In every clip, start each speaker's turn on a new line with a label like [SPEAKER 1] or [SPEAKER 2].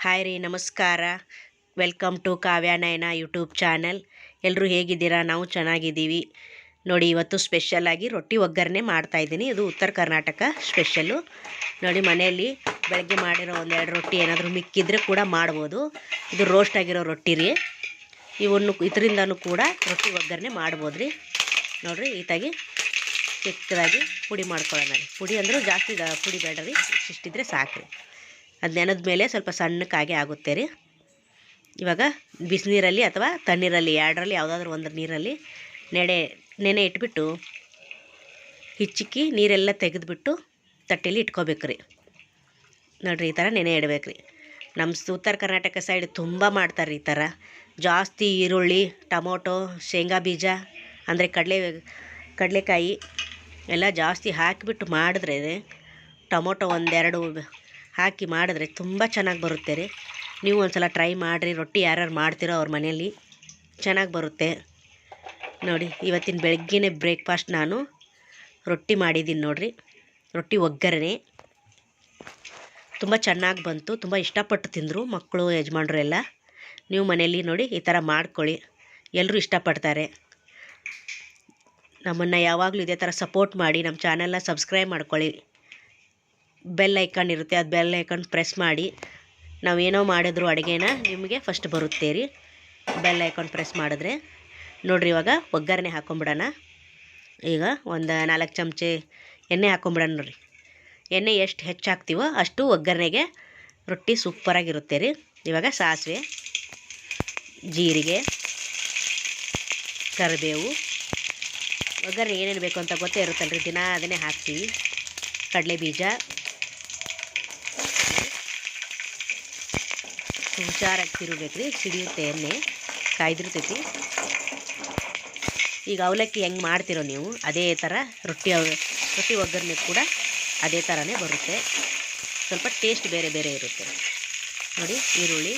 [SPEAKER 1] Hi ರೀ, ನಮಸ್ಕಾರ. Welcome to Kavya Nayana YouTube channel. ಎಲ್ಲರೂ ಹೇಗಿದ್ದೀರಾ? ನಾವು ಚೆನ್ನಾಗಿದ್ದೀವಿ ನೋಡಿ. ಇವತ್ತು ಸ್ಪೆಷಲಾಗಿ ರೊಟ್ಟಿ ಒಗ್ಗರಣೆ ಮಾಡ್ತಾಯಿದ್ದೀನಿ. ಇದು ಉತ್ತರ ಕರ್ನಾಟಕ ಸ್ಪೆಷಲ್ಲು ನೋಡಿ. ಮನೆಯಲ್ಲಿ ಬೆಳಗ್ಗೆ ಮಾಡಿರೋ ಒಂದೆರಡು ರೊಟ್ಟಿ ಏನಾದರೂ ಮಿಕ್ಕಿದ್ರೆ ಕೂಡ ಮಾಡ್ಬೋದು. ಇದು ರೋಸ್ಟ್ ಆಗಿರೋ ರೊಟ್ಟಿ ರೀ. ಇದರಿಂದನೂ ಕೂಡ ರೊಟ್ಟಿ ಒಗ್ಗರಣೆ ಮಾಡ್ಬೋದು ರೀ. ನೋಡಿರಿ, ಈತಾಗಿ ಚಿಕ್ಕದಾಗಿ ಪುಡಿ ಮಾಡ್ಕೊಳ್ಳೋಣ ರೀ. ಪುಡಿ ಅಂದರೂ ಜಾಸ್ತಿ ಪುಡಿ ಬೇಡ ರೀ, ಇಷ್ಟಿದ್ರೆ ಸಾಕು ರೀ. ಅದು ನೆನೆದ ಮೇಲೆ ಸ್ವಲ್ಪ ಸಣ್ಣಕ್ಕಾಗಿ ಆಗುತ್ತೆ ರೀ. ಇವಾಗ ಬಿಸಿನೀರಲ್ಲಿ ಅಥವಾ ತಣ್ಣೀರಲ್ಲಿ ಎರಡರಲ್ಲಿ ಯಾವುದಾದ್ರೂ ಒಂದು ನೀರಲ್ಲಿ ನೆನೆ ಇಟ್ಬಿಟ್ಟು ಹಿಚ್ಚಿಕ್ಕಿ ನೀರೆಲ್ಲ ತೆಗೆದುಬಿಟ್ಟು ತಟ್ಟೆಯಲ್ಲಿ ಇಟ್ಕೋಬೇಕು ರೀ. ನೋಡಿರಿ, ಈ ಥರ ನೆನೆ ಇಡಬೇಕು ರೀ. ನಮ್ಮ ಉತ್ತರ ಕರ್ನಾಟಕ ಸೈಡ್ ತುಂಬ ಮಾಡ್ತಾರೆ ರೀ ಈ ಥರ. ಜಾಸ್ತಿ ಈರುಳ್ಳಿ, ಟೊಮೊಟೊ, ಶೇಂಗಾ ಬೀಜ ಅಂದರೆ ಕಡಲೆಕಾಯಿ ಎಲ್ಲ ಜಾಸ್ತಿ ಹಾಕಿಬಿಟ್ಟು ಮಾಡಿದ್ರೆ, ಟೊಮೊಟೊ ಒಂದೆರಡು ಹಾಕಿ ಮಾಡಿದ್ರೆ ತುಂಬ ಚೆನ್ನಾಗಿ ಬರುತ್ತೆ ರೀ. ನೀವು ಒಂದು ಸಲ ಟ್ರೈ ಮಾಡಿರಿ. ರೊಟ್ಟಿ ಯಾರ್ಯಾರು ಮಾಡ್ತೀರೋ ಅವ್ರ ಮನೆಯಲ್ಲಿ ಚೆನ್ನಾಗಿ ಬರುತ್ತೆ ನೋಡಿ. ಇವತ್ತಿನ ಬೆಳಗ್ಗೆನೇ ಬ್ರೇಕ್ಫಾಸ್ಟ್ ನಾನು ರೊಟ್ಟಿ ಮಾಡಿದ್ದೀನಿ ನೋಡಿರಿ. ರೊಟ್ಟಿ ಒಗ್ಗರಣೆ ತುಂಬ ಚೆನ್ನಾಗಿ ಬಂತು. ತುಂಬ ಇಷ್ಟಪಟ್ಟು ತಿಂದರು ಮಕ್ಕಳು, ಯಜಮಾನ್ರು ಎಲ್ಲ. ನೀವು ಮನೆಯಲ್ಲಿ ನೋಡಿ ಈ ಥರ ಮಾಡ್ಕೊಳ್ಳಿ, ಎಲ್ಲರೂ ಇಷ್ಟಪಡ್ತಾರೆ. ನಮ್ಮನ್ನು ಯಾವಾಗಲೂ ಇದೇ ಥರ ಸಪೋರ್ಟ್ ಮಾಡಿ. ನಮ್ಮ ಚಾನಲ್ನ ಸಬ್ಸ್ಕ್ರೈಬ್ ಮಾಡ್ಕೊಳ್ಳಿ. ಬೆಲ್ ಐಕಾನ್ ಇರುತ್ತೆ, ಅದು ಬೆಲ್ ಐಕಾನ್ ಪ್ರೆಸ್ ಮಾಡಿ. ನಾವೇನೋ ಮಾಡಿದ್ರು ಅಡುಗೆನ ನಿಮಗೆ ಫಸ್ಟ್ ಬರುತ್ತೆ ರೀ, ಬೆಲ್ ಐಕಾನ್ ಪ್ರೆಸ್ ಮಾಡಿದ್ರೆ. ನೋಡಿರಿ, ಇವಾಗ ಒಗ್ಗರಣೆ ಹಾಕ್ಕೊಂಬಿಡೋಣ. ಈಗ ಒಂದು 4 ಚಮಚೆ ಎಣ್ಣೆ ಹಾಕ್ಕೊಂಬಿಡೋಣ ನೋಡಿರಿ. ಎಣ್ಣೆ ಎಷ್ಟು ಹೆಚ್ಚು ಹಾಕ್ತೀವೋ ಅಷ್ಟು ಒಗ್ಗರಣೆಗೆ ರೊಟ್ಟಿ ಸೂಪರಾಗಿರುತ್ತೆ ರೀ. ಇವಾಗ ಸಾಸಿವೆ, ಜೀರಿಗೆ, ಕರಿಬೇವು, ಒಗ್ಗರಣೆ ಏನೇನು ಬೇಕು ಅಂತ ಗೊತ್ತೇ ಇರುತ್ತಲ್ಲ ರೀ, ದಿನ ಅದನ್ನೇ ಹಾಕ್ತೀವಿ. ಕಡಲೆ ಬೀಜ ಹುಷಾರಾಗಿ ತಿರುಗಬೇಕು ರೀ, ಸಿಡಿಯುತ್ತೆ, ಎಣ್ಣೆ ಕಾಯ್ದಿರ್ತೈತಿ. ಈಗ ಅವಲಕ್ಕಿ ಹೆಂಗೆ ಮಾಡ್ತಿರೋ ನೀವು ಅದೇ ಥರ ರೊಟ್ಟಿ ಒಗ್ಗರಣೆ ಕೂಡ ಅದೇ ಥರನೇ ಬರುತ್ತೆ. ಸ್ವಲ್ಪ ಟೇಸ್ಟ್ ಬೇರೆ ಬೇರೆ ಇರುತ್ತೆ ನೋಡಿ. ಈರುಳ್ಳಿ,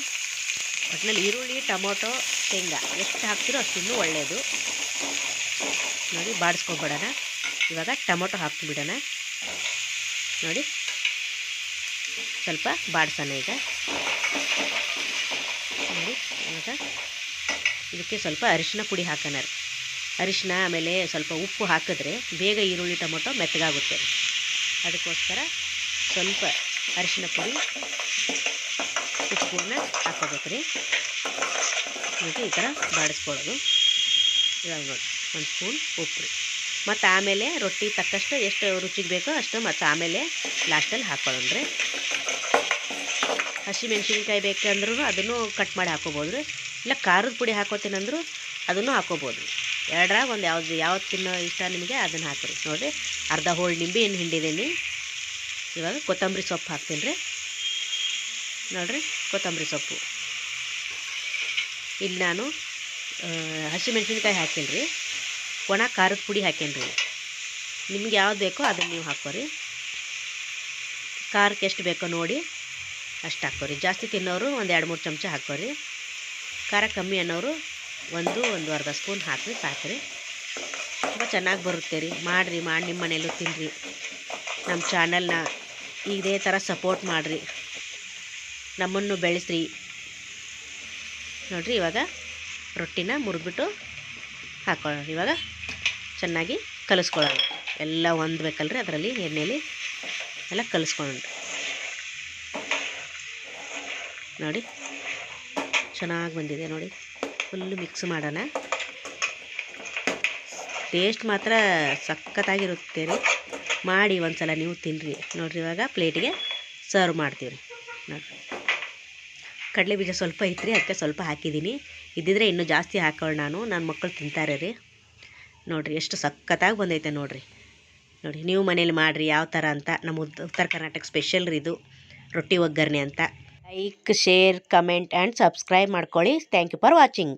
[SPEAKER 1] ಒಟ್ಟಿನಲ್ಲಿ ಈರುಳ್ಳಿ, ಟೊಮೊಟೊ, ಶೇಂಗಾ ಎಷ್ಟು ಹಾಕ್ತಿರೋ ಅಷ್ಟು ಇನ್ನೂ ಒಳ್ಳೆಯದು ನೋಡಿ. ಬಾಡಿಸ್ಕೊಬಿಡೋಣ. ಇವಾಗ ಟೊಮೊಟೊ ಹಾಕ್ಬಿಡೋಣ ನೋಡಿ. ಸ್ವಲ್ಪ ಬಾಡಿಸೋಣ ಈಗ ನೋಡಿ. ಇವಾಗ ಇದಕ್ಕೆ ಸ್ವಲ್ಪ ಅರಿಶಿನ ಪುಡಿ ಹಾಕೋಣ ರೀ. ಅರಿಶಿನ ಆಮೇಲೆ ಸ್ವಲ್ಪ ಉಪ್ಪು ಹಾಕಿದ್ರೆ ಬೇಗ ಈರುಳ್ಳಿ ಟೊಮೊಟೊ ಮೆತ್ತಗಾಗುತ್ತೆ. ಅದಕ್ಕೋಸ್ಕರ ಸ್ವಲ್ಪ ಅರಿಶಿನ ಪುಡಿ, ಉಪ್ಪನ್ನ ಹಾಕೋಬೇಕು ರೀ ನೋಡಿ. ಈ ಥರ ಬಾಡಿಸ್ಕೊಳೋದು. ಇವಾಗ ನೋಡಿ, 1 ಸ್ಪೂನ್ ಉಪ್ಪು ರೀ. ಮತ್ತು ಆಮೇಲೆ ರೊಟ್ಟಿ ತಕ್ಕಷ್ಟು ಎಷ್ಟು ರುಚಿಗೆ ಬೇಕೋ ಅಷ್ಟು ಮತ್ತು ಆಮೇಲೆ ಲಾಸ್ಟಲ್ಲಿ ಹಾಕ್ಕೊಳ್ಳೋಣ್ರಿ. ಹಸಿಮೆಣ್ಸಿನ್ಕಾಯಿ ಬೇಕಂದ್ರೂ ಅದನ್ನು ಕಟ್ ಮಾಡಿ ಹಾಕೋಬೋದು ರೀ. ಇಲ್ಲ ಖಾರದ ಪುಡಿ ಹಾಕೋತೀನಂದ್ರೂ ಅದನ್ನು ಹಾಕೋಬೋದು. ಎರಡರಾಗ ಒಂದು ಯಾವ್ದು ತಿನ್ನೋ ಇಷ್ಟ ನಿಮಗೆ ಅದನ್ನು ಹಾಕಿರಿ ನೋಡಿರಿ. ಅರ್ಧ ಹೋಳು ನಿಂಬೆ ಹಣ್ಣು ಹಿಂಡಿದ್ದೀನಿ. ಇವಾಗ ಕೊತ್ತಂಬರಿ ಸೊಪ್ಪು ಹಾಕ್ತೀನಿ ರೀ ನೋಡಿರಿ. ಕೊತ್ತಂಬರಿ ಸೊಪ್ಪು ಇಲ್ಲಿ ನಾನು ಹಸಿಮೆಣ್ಸಿನ್ಕಾಯಿ ಹಾಕಿಲ್ಲ ರೀ, ಒಣ ಖಾರದ ಪುಡಿ ಹಾಕೇನಿ ರೀ. ನಿಮ್ಗೆ ಯಾವ್ದು ಬೇಕೋ ಅದನ್ನು ನೀವು ಹಾಕೋರಿ. ಖಾರಕ್ಕೆ ಎಷ್ಟು ಬೇಕೋ ನೋಡಿ ಅಷ್ಟು ಹಾಕೋರಿ. ಜಾಸ್ತಿ ತಿನ್ನೋರು ಒಂದು 2-3 ಚಮಚ ಹಾಕೋರಿ. ಖಾರ ಕಮ್ಮಿ ಅನ್ನೋರು 1-1.5 ಸ್ಪೂನ್ ಹಾಕಿರಿ ಸಾಕ್ರಿ. ತುಂಬ ಚೆನ್ನಾಗಿ ಬರುತ್ತೆ ರೀ. ಮಾಡಿ ನಿಮ್ಮ ಮನೆಯಲ್ಲೂ ತಿನ್ನಿರಿ. ನಮ್ಮ ಚಾನಲ್ನ ಇದೇ ಥರ ಸಪೋರ್ಟ್ ಮಾಡಿರಿ, ನಮ್ಮನ್ನು ಬೆಳೆಸ್ರಿ ನೋಡಿರಿ. ಇವಾಗ ರೊಟ್ಟಿನ ಮುರಿದ್ಬಿಟ್ಟು ಹಾಕೊಳ್ಳೋಣ. ಇವಾಗ ಚೆನ್ನಾಗಿ ಕಲಿಸ್ಕೊಳ್ಳೋಣ. ಎಲ್ಲ ಹೊಂದಬೇಕಲ್ರಿ ಅದರಲ್ಲಿ, ಎಣ್ಣೆಯಲ್ಲಿ ಎಲ್ಲ ಕಲಿಸ್ಕೊಳ್ಳೋಣ ನೋಡಿ. ಚೆನ್ನಾಗಿ ಬಂದಿದೆ ನೋಡಿ. ಫುಲ್ಲು ಮಿಕ್ಸ್ ಮಾಡೋಣ. ಟೇಸ್ಟ್ ಮಾತ್ರ ಸಖತ್ತಾಗಿರುತ್ತೆ ರೀ. ಮಾಡಿ ಒಂದು ಸಲ ನೀವು ತಿನ್ನಿರಿ ನೋಡಿರಿ. ಇವಾಗ ಪ್ಲೇಟಿಗೆ ಸರ್ವ್ ಮಾಡ್ತೀವಿ ನೋಡಿರಿ. ಕಡಲೆ ಬೀಜ ಸ್ವಲ್ಪ ಐತ್ರಿ, ಅದಕ್ಕೆ ಸ್ವಲ್ಪ ಹಾಕಿದ್ದೀನಿ. ಇದ್ದಿದ್ರೆ ಇನ್ನೂ ಜಾಸ್ತಿ ಹಾಕೋಣ. ನನ್ನ ಮಕ್ಕಳು ತಿಂತಾರೆ ರೀ. ನೋಡಿರಿ ಎಷ್ಟು ಸಖತ್ತಾಗಿ ಬಂದೈತೆ ನೋಡಿರಿ. ನೋಡಿ, ನೀವು ಮನೇಲಿ ಮಾಡಿರಿ ಯಾವ ಥರ ಅಂತ. ನಮ್ಮ ಉತ್ತರ ಕರ್ನಾಟಕ ಸ್ಪೆಷಲ್ ರೀ ಇದು ರೊಟ್ಟಿ ಒಗ್ಗರಣೆ ಅಂತ. Like, share, comment and subscribe ಮಾಡ್ಕೊಳ್ಳಿ. Thank you for watching.